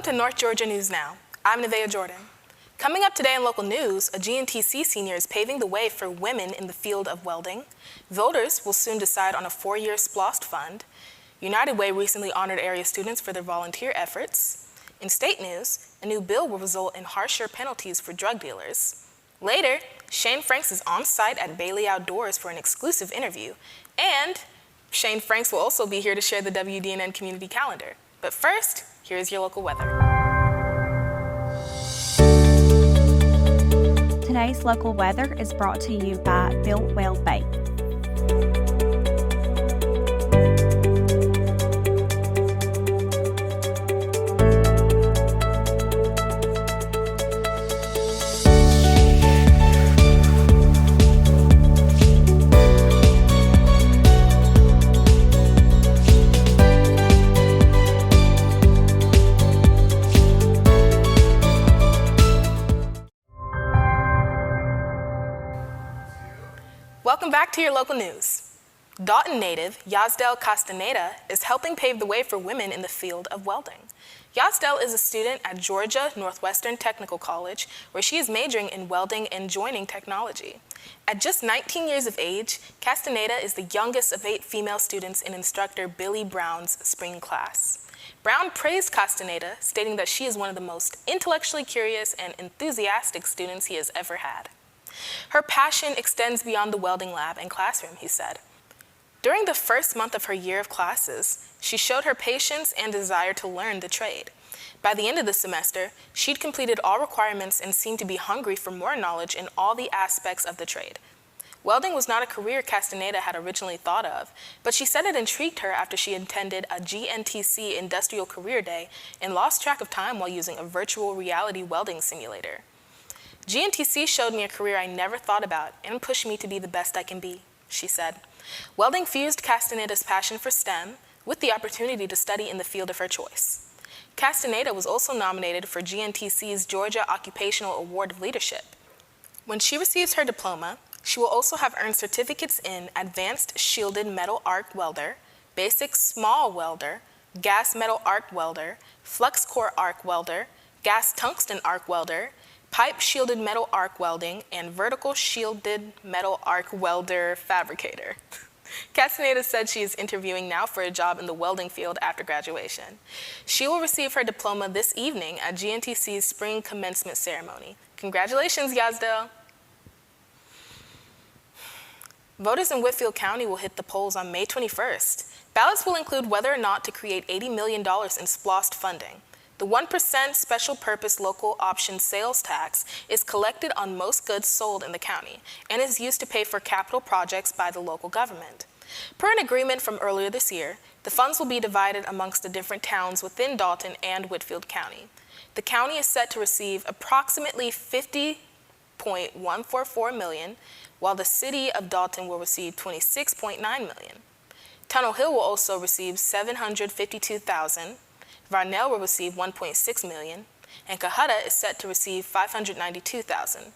Welcome to North Georgia News Now. I'm Nevaeh Jordan. Coming up today in local news, a GNTC senior is paving the way for women in the field of welding. Voters will soon decide on a 4-year SPLOST fund. United Way recently honored area students for their volunteer efforts. In state news, a new bill will result in harsher penalties for drug dealers. Later, Shane Franks is on site at Bailey Outdoors for an exclusive interview. And Shane Franks will also be here to share the WDNN community calendar. But first, here's your local weather. Today's local weather is brought to you by Built Well Bait. Welcome back to your local news. Dalton native Yazdel Castaneda is helping pave the way for women in the field of welding. Yazdel is a student at Georgia Northwestern Technical College, where she is majoring in welding and joining technology. At just 19 years of age, Castaneda is the youngest of 8 female students in instructor Billy Brown's spring class. Brown praised Castaneda, stating that she is one of the most intellectually curious and enthusiastic students he has ever had. Her passion extends beyond the welding lab and classroom, he said. During the first month of her year of classes, she showed her patience and desire to learn the trade. By the end of the semester, she'd completed all requirements and seemed to be hungry for more knowledge in all the aspects of the trade. Welding was not a career Castaneda had originally thought of, but she said it intrigued her after she attended a GNTC Industrial Career Day and lost track of time while using a virtual reality welding simulator. GNTC showed me a career I never thought about and pushed me to be the best I can be, she said. Welding fused Castaneda's passion for STEM with the opportunity to study in the field of her choice. Castaneda was also nominated for GNTC's Georgia Occupational Award of Leadership. When she receives her diploma, she will also have earned certificates in Advanced Shielded Metal Arc Welder, Basic Small Welder, Gas Metal Arc Welder, Flux Core Arc Welder, Gas Tungsten Arc Welder, Pipe Shielded Metal Arc Welding, and Vertical Shielded Metal Arc Welder Fabricator. Castaneda said she is interviewing now for a job in the welding field after graduation. She will receive her diploma this evening at GNTC's spring commencement ceremony. Congratulations, Yazdel. Voters in Whitfield County will hit the polls on May 21st. Ballots will include whether or not to create $80 million in SPLOST funding. The 1% special purpose local option sales tax is collected on most goods sold in the county and is used to pay for capital projects by the local government. Per an agreement from earlier this year, the funds will be divided amongst the different towns within Dalton and Whitfield County. The county is set to receive approximately $50.144 million, while the city of Dalton will receive $26.9 million. Tunnel Hill will also receive $752,000. Varnell will receive $1.6 million, and Cohutta is set to receive $592,000.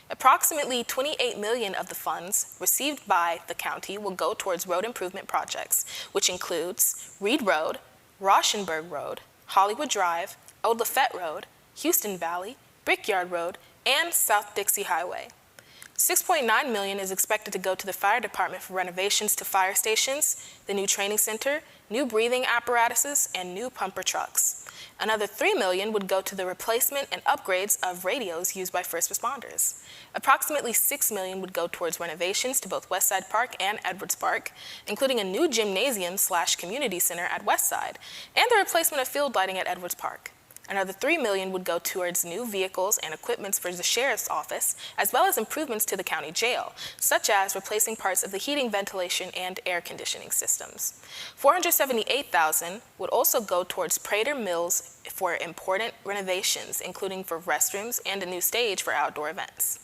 Approximately $28 million of the funds received by the county will go towards road improvement projects, which includes Reed Road, Rauschenberg Road, Hollywood Drive, Old Lafette Road, Houston Valley, Brickyard Road, and South Dixie Highway. $6.9 million is expected to go to the fire department for renovations to fire stations, the new training center, new breathing apparatuses, and new pumper trucks. Another $3 million would go to the replacement and upgrades of radios used by first responders. Approximately $6 million would go towards renovations to both Westside Park and Edwards Park, including a new gymnasium/community center at Westside, and the replacement of field lighting at Edwards Park. Another $3 million would go towards new vehicles and equipment for the sheriff's office, as well as improvements to the county jail, such as replacing parts of the heating, ventilation, and air conditioning systems. $478,000 would also go towards Prater Mills for important renovations, including for restrooms and a new stage for outdoor events.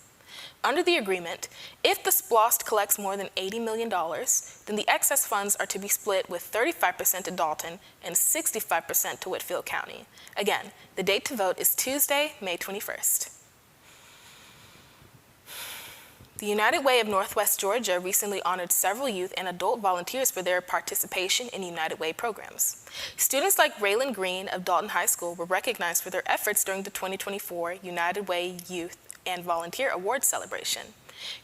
Under the agreement, if the SPLOST collects more than $80 million, then the excess funds are to be split with 35% to Dalton and 65% to Whitfield County. Again, the date to vote is Tuesday, May 21st. The United Way of Northwest Georgia recently honored several youth and adult volunteers for their participation in United Way programs. Students like Raylan Green of Dalton High School were recognized for their efforts during the 2024 United Way Youth and Volunteer Awards celebration.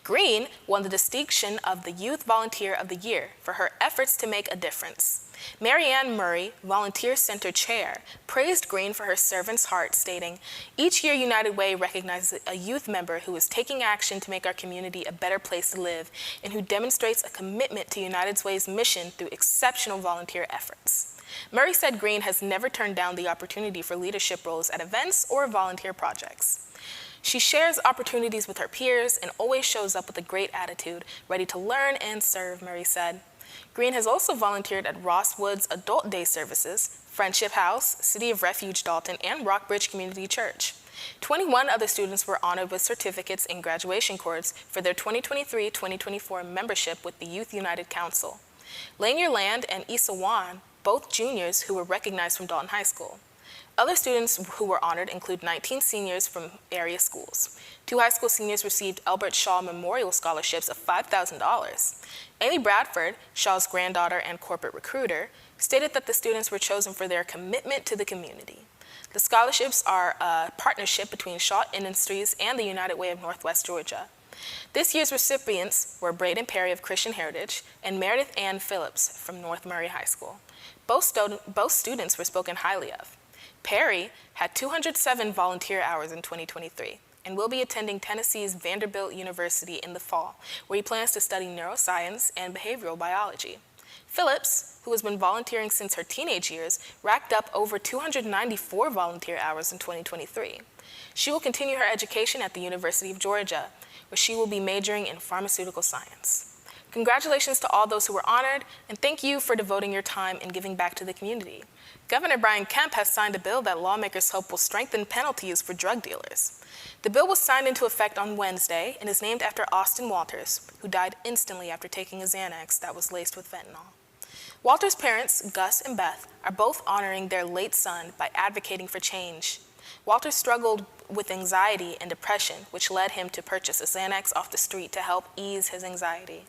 Green won the distinction of the Youth Volunteer of the Year for her efforts to make a difference. Marianne Murray, Volunteer Center Chair, praised Green for her servant's heart, stating, "Each year United Way recognizes a youth member who is taking action to make our community a better place to live and who demonstrates a commitment to United Way's mission through exceptional volunteer efforts." Murray said Green has never turned down the opportunity for leadership roles at events or volunteer projects. She shares opportunities with her peers and always shows up with a great attitude, ready to learn and serve, Murray said. Green has also volunteered at Ross Woods Adult Day Services, Friendship House, City of Refuge Dalton, and Rockbridge Community Church. 21 other students were honored with certificates and graduation cords for their 2023-2024 membership with the Youth United Council. Lanier Land and Issa Wan, both juniors who were recognized from Dalton High School. Other students who were honored include 19 seniors from area schools. 2 high school seniors received Albert Shaw Memorial Scholarships of $5,000. Amy Bradford, Shaw's granddaughter and corporate recruiter, stated that the students were chosen for their commitment to the community. The scholarships are a partnership between Shaw Industries and the United Way of Northwest Georgia. This year's recipients were Braden Perry of Christian Heritage and Meredith Ann Phillips from North Murray High School. Both students were spoken highly of. Perry had 207 volunteer hours in 2023 and will be attending Tennessee's Vanderbilt University in the fall, where he plans to study neuroscience and behavioral biology. Phillips, who has been volunteering since her teenage years, racked up over 294 volunteer hours in 2023. She will continue her education at the University of Georgia, where she will be majoring in pharmaceutical science. Congratulations to all those who were honored, and thank you for devoting your time and giving back to the community. Governor Brian Kemp has signed a bill that lawmakers hope will strengthen penalties for drug dealers. The bill was signed into effect on Wednesday and is named after Austin Walters, who died instantly after taking a Xanax that was laced with fentanyl. Walters' parents, Gus and Beth, are both honoring their late son by advocating for change. Walters struggled with anxiety and depression, which led him to purchase a Xanax off the street to help ease his anxiety.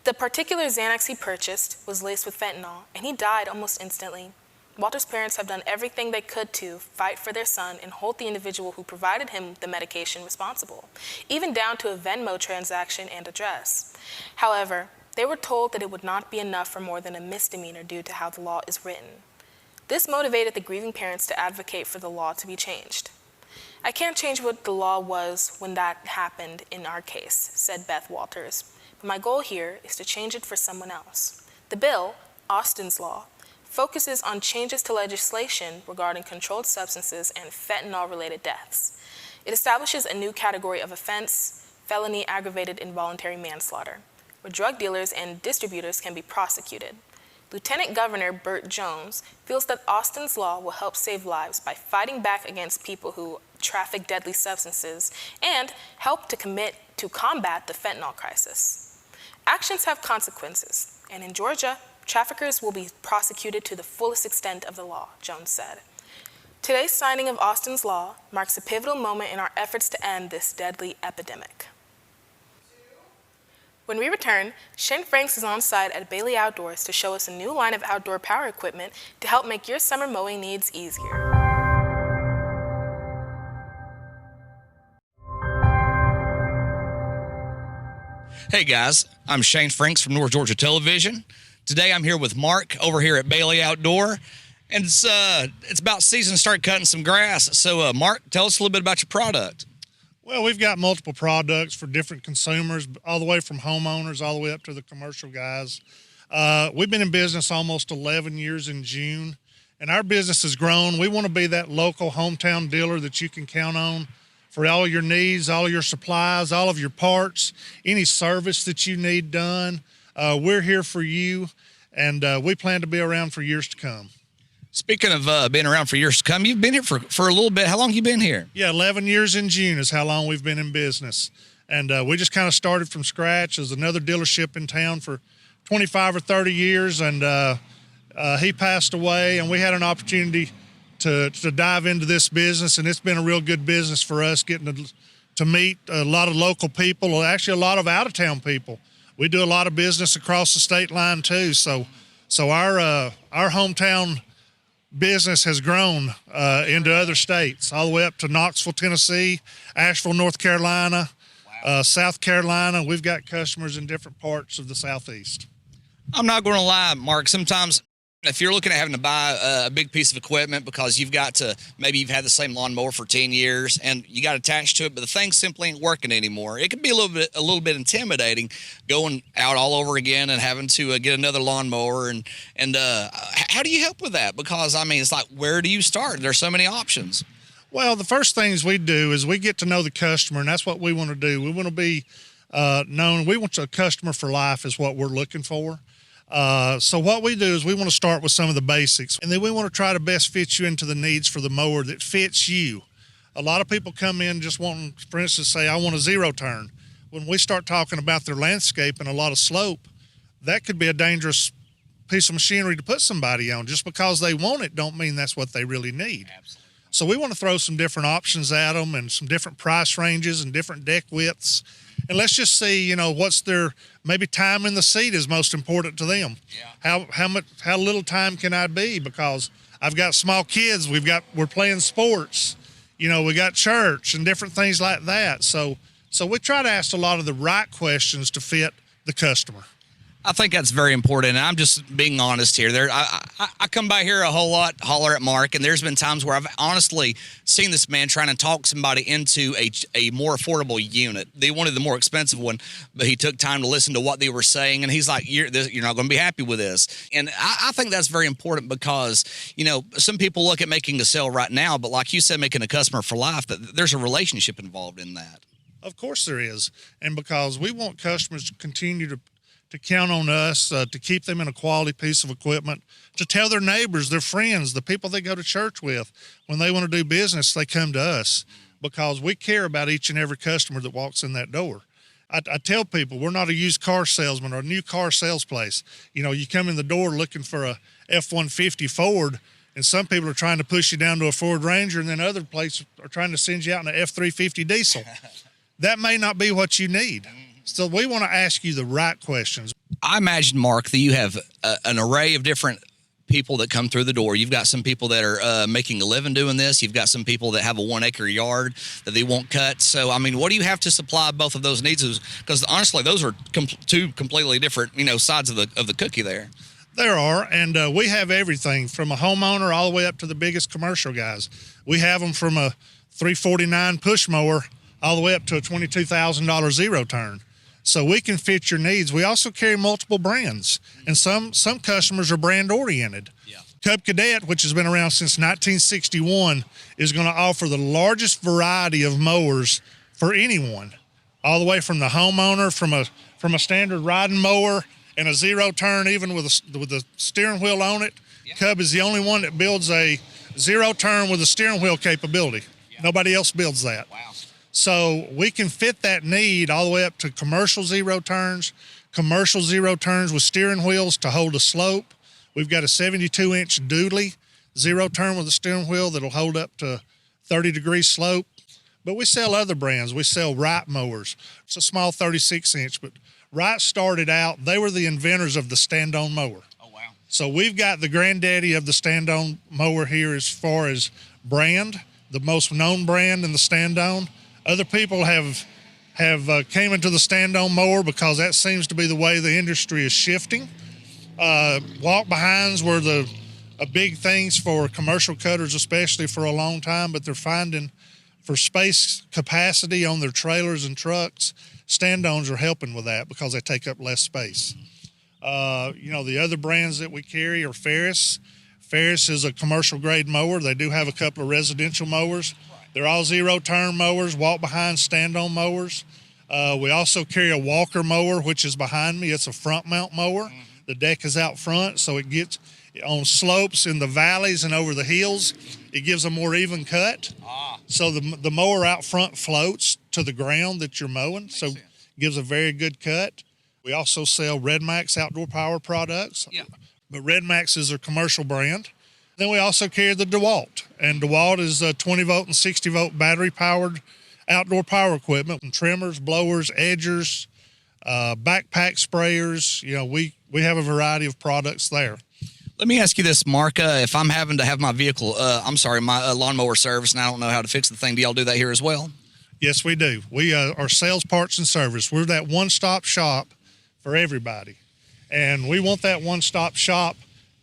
The particular Xanax he purchased was laced with fentanyl, and he died almost instantly. Walter's parents have done everything they could to fight for their son and hold the individual who provided him the medication responsible, even down to a Venmo transaction and address. However, they were told that it would not be enough for more than a misdemeanor due to how the law is written. This motivated the grieving parents to advocate for the law to be changed. "I can't change what the law was when that happened in our case," said Beth Walters, "but my goal here is to change it for someone else." The bill, Austin's Law, focuses on changes to legislation regarding controlled substances and fentanyl-related deaths. It establishes a new category of offense, felony aggravated involuntary manslaughter, where drug dealers and distributors can be prosecuted. Lieutenant Governor Burt Jones feels that Austin's Law will help save lives by fighting back against people who traffic deadly substances and help to combat the fentanyl crisis. Actions have consequences, and in Georgia, traffickers will be prosecuted to the fullest extent of the law, Jones said. Today's signing of Austin's Law marks a pivotal moment in our efforts to end this deadly epidemic. When we return, Shane Franks is on site at Bailey Outdoors to show us a new line of outdoor power equipment to help make your summer mowing needs easier. Hey guys, I'm Shane Franks from North Georgia Television. Today I'm here with Mark over here at Bailey Outdoor, and it's about season to start cutting some grass. So Mark, tell us a little bit about your product. Well, we've got multiple products for different consumers, all the way from homeowners all the way up to the commercial guys. We've been in business almost 11 years in June, and our business has grown. We want to be that local hometown dealer that you can count on for all your needs, all your supplies, all of your parts, any service that you need done. We're here for you, and we plan to be around for years to come. Speaking of being around for years to come, you've been here for a little bit. How long have you been here? Yeah, 11 years in June is how long we've been in business. And we just kind of started from scratch. There's another dealership in town for 25 or 30 years, and he passed away, and we had an opportunity to dive into this business, and it's been a real good business for us, getting to to meet a lot of local people, or actually a lot of out-of-town people. We do a lot of business across the state line too. So our hometown business has grown into other states, all the way up to Knoxville, Tennessee, Asheville, North Carolina, South Carolina. We've got customers in different parts of the Southeast. I'm not going to lie, Mark. Sometimes if you're looking at having to buy a big piece of equipment because you've you've had the same lawnmower for 10 years and you got attached to it, but the thing simply ain't working anymore, it can be a little bit intimidating going out all over again and having to get another lawnmower. And how do you help with that? Because I mean, it's like, where do you start? There's so many options. Well, the first things we do is we get to know the customer, and that's what we want to do. We want to be known. We want a customer for life is what we're looking for. So what we do is we want to start with some of the basics, and then we want to try to best fit you into the needs for the mower that fits you. A lot of people come in just wanting, for instance, say, I want a zero turn. When we start talking about their landscape and a lot of slope, that could be a dangerous piece of machinery to put somebody on. Just because they want it don't mean that's what they really need. Absolutely. So we want to throw some different options at them and some different price ranges and different deck widths. And let's just see, what's their, maybe time in the seat is most important to them. Yeah. How little time can I be? Because I've got small kids, we're playing sports, we got church and different things like that. So we try to ask a lot of the right questions to fit the customer. I think that's very important, and I'm just being honest here. I come by here a whole lot, holler at Mark, and there's been times where I've honestly seen this man trying to talk somebody into a more affordable unit. They wanted the more expensive one, but he took time to listen to what they were saying, and he's like, you're not going to be happy with this. And I think that's very important because, some people look at making a sale right now, but like you said, making a customer for life, that there's a relationship involved in that. Of course there is, and because we want customers to continue to count on us, to keep them in a quality piece of equipment, to tell their neighbors, their friends, the people they go to church with, when they want to do business, they come to us because we care about each and every customer that walks in that door. I tell people we're not a used car salesman or a new car sales place. You come in the door looking for a F-150 Ford, and some people are trying to push you down to a Ford Ranger, and then other places are trying to send you out in an F-350 diesel. That may not be what you need. So we want to ask you the right questions. I imagine, Mark, that you have an array of different people that come through the door. You've got some people that are making a living doing this. You've got some people that have a 1 acre yard that they won't cut. So, I mean, what do you have to supply both of those needs? Because honestly, those are two completely different, sides of the cookie there. There are, and we have everything from a homeowner all the way up to the biggest commercial guys. We have them from a 349 push mower all the way up to a $22,000 zero turn. So we can fit your needs. We also carry multiple brands, and some customers are brand oriented. Yeah. Cub Cadet, which has been around since 1961, is going to offer the largest variety of mowers for anyone, all the way from the homeowner, from a standard riding mower and a zero turn, even with a steering wheel on it. Yeah. Cub is the only one that builds a zero turn with a steering wheel capability. Yeah. Nobody else builds that. Wow. So we can fit that need all the way up to commercial zero turns with steering wheels to hold a slope. We've got a 72-inch Doodley zero turn with a steering wheel that'll hold up to 30-degree slope. But we sell other brands. We sell Wright mowers. It's a small 36-inch, but Wright started out, they were the inventors of the stand-on mower. Oh, wow. So we've got the granddaddy of the stand-on mower here as far as brand, the most known brand in the stand-on. Other people have came into the stand-on mower because that seems to be the way the industry is shifting. Walk-behinds were a big things for commercial cutters, especially for a long time, but they're finding for space capacity on their trailers and trucks, stand-ons are helping with that because they take up less space. The other brands that we carry are Ferris. Ferris is a commercial-grade mower. They do have a couple of residential mowers. They're all zero-turn mowers, walk-behind, stand-on mowers. We also carry a Walker mower, which is behind me. It's a front-mount mower. Mm-hmm. The deck is out front, so it gets on slopes in the valleys and over the hills. It gives a more even cut. So the mower out front floats to the ground that you're mowing, so it gives a very good cut. We also sell Red Max outdoor power products. Yeah. But Red Max is a commercial brand. Then we also carry the DeWalt, and DeWalt is a 20-volt and 60-volt battery-powered outdoor power equipment, trimmers, blowers, edgers, backpack sprayers. We have a variety of products there. Let me ask you this, Mark. If I'm having to have my vehicle, my lawnmower service, and I don't know how to fix the thing, do y'all do that here as well? Yes, we do. We are sales, parts, and service. We're that one-stop shop for everybody. And we want that one-stop shop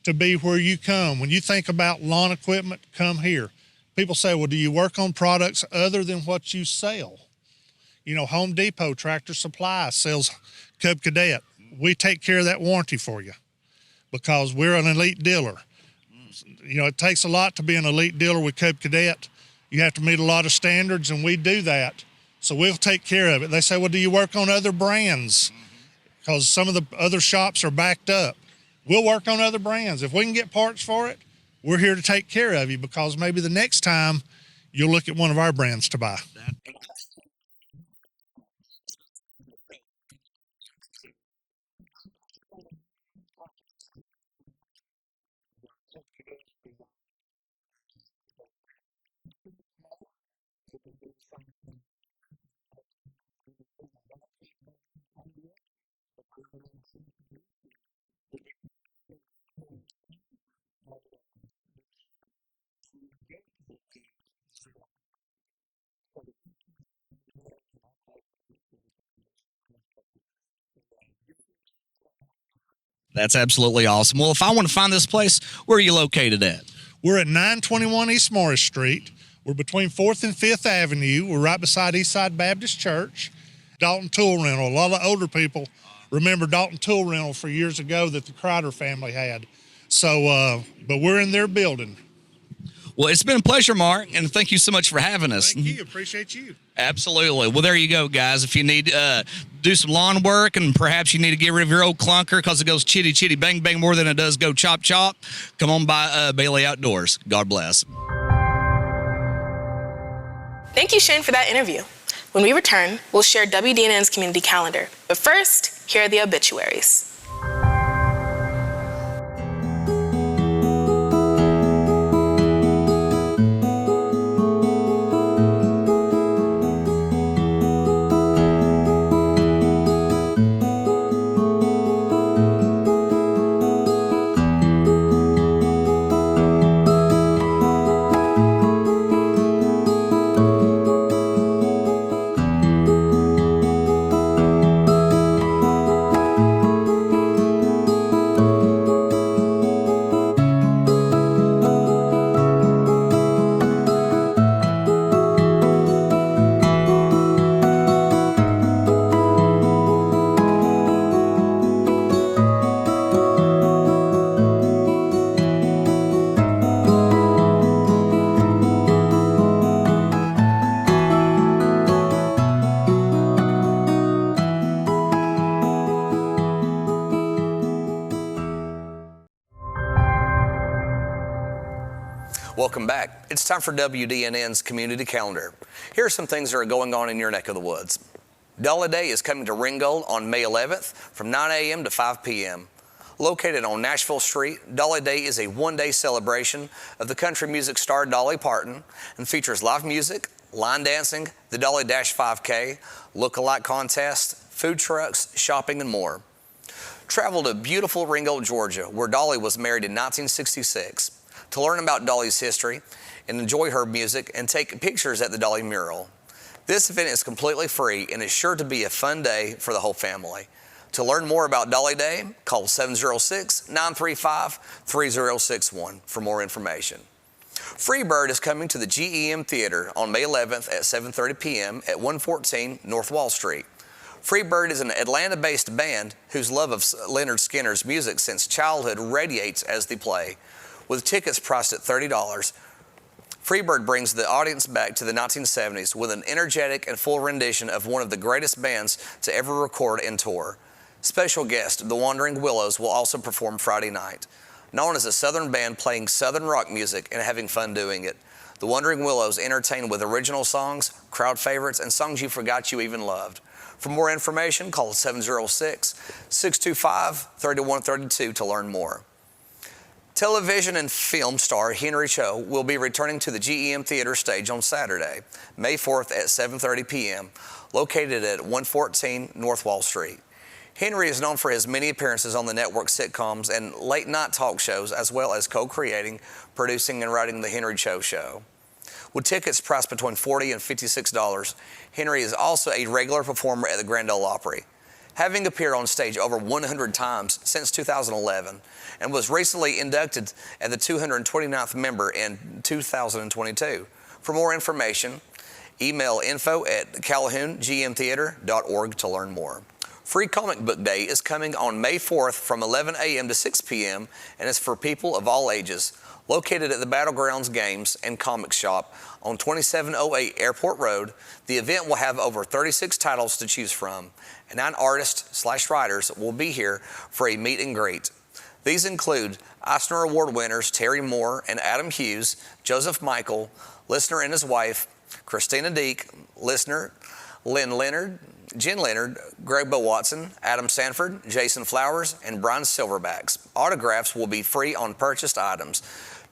to be where you come. When you think about lawn equipment, come here. People say, well, do you work on products other than what you sell? Home Depot Tractor Supply sells Cub Cadet. We take care of that warranty for you because we're an elite dealer. It takes a lot to be an elite dealer with Cub Cadet. You have to meet a lot of standards, and we do that. So we'll take care of it. They say, well, do you work on other brands? Because some of the other shops are backed up. We'll work on other brands. If we can get parts for it, we're here to take care of you because maybe the next time you'll look at one of our brands to buy. That's absolutely awesome. Well, if I want to find this place, where are you located at? We're at 921 East Morris Street. We're between 4th and 5th Avenue. We're right beside Eastside Baptist Church. Dalton Tool Rental. A lot of older people remember Dalton Tool Rental for years ago that the Crider family had. So, but we're in their building. Well, it's been a pleasure, Mark, and thank you so much for having us. Thank you. Appreciate you. Absolutely. Well, there you go, guys. If you need do some lawn work and perhaps you need to get rid of your old clunker because it goes chitty, chitty, bang, bang more than it does go chop, chop, come on by Bailey Outdoors. God bless. Thank you, Shane, for that interview. When we return, we'll share WDNN's community calendar. But first, here are the obituaries. Welcome back. It's time for WDNN's Community Calendar. Here are some things that are going on in your neck of the woods. Dollar Day is coming to Ringgold on May 11th from 9 a.m. to 5 p.m. Located on Nashville Street, Dolly Day is a one-day celebration of the country music star Dolly Parton and features live music, line dancing, the Dolly Dash 5K, look-alike contest, food trucks, shopping, and more. Travel to beautiful Ringgold, Georgia, where Dolly was married in 1966 to learn about Dolly's history and enjoy her music and take pictures at the Dolly mural. This event is completely free and is sure to be a fun day for the whole family. To learn more about Dolly Day, call 706-935-3061 for more information. Freebird is coming to the GEM Theater on May 11th at 7:30 p.m. at 114 North Wall Street. Freebird is an Atlanta-based band whose love of Leonard Skinner's music since childhood radiates as they play. With tickets priced at $30, Freebird brings the audience back to the 1970s with an energetic and full rendition of one of the greatest bands to ever record and tour. Special guest, the Wandering Willows, will also perform Friday night. Known as a Southern band playing Southern rock music and having fun doing it, the Wandering Willows entertain with original songs, crowd favorites, and songs you forgot you even loved. For more information, call 706-625-3132 to learn more. Television and film star Henry Cho will be returning to the GEM Theater stage on Saturday, May 4th at 7:30 p.m., located at 114 North Wall Street. Henry is known for his many appearances on the network sitcoms and late-night talk shows, as well as co-creating, producing, and writing The Henry Cho Show. With tickets priced between $40 and $56, Henry is also a regular performer at the Grand Ole Opry, having appeared on stage over 100 times since 2011, and was recently inducted as the 229th member in 2022. For more information, email info@calhoungmtheater.org to learn more. Free Comic Book Day is coming on May 4th from 11 a.m. to 6 p.m. and is for people of all ages. Located at the Battlegrounds Games and Comics Shop on 2708 Airport Road, the event will have over 36 titles to choose from, and 9 artists/writers will be here for a meet and greet. These include Eisner Award winners Terry Moore and Adam Hughes, Joseph Michael, Lisner and his wife, Christina Deek, Lisner, Lynn Leonard, Jen Leonard, Greg Bo Watson, Adam Sanford, Jason Flowers, and Brian Silverbacks. Autographs will be free on purchased items.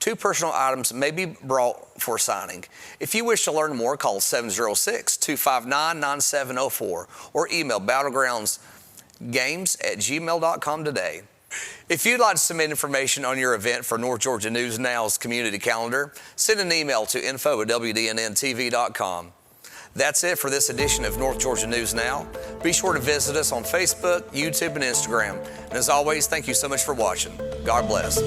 2 personal items may be brought for signing. If you wish to learn more, call 706-259-9704 or email battlegroundsgames@gmail.com today. If you'd like to submit information on your event for North Georgia News Now's community calendar, send an email to info@wdnntv.com. That's it for this edition of North Georgia News Now. Be sure to visit us on Facebook, YouTube, and Instagram. And as always, thank you so much for watching. God bless.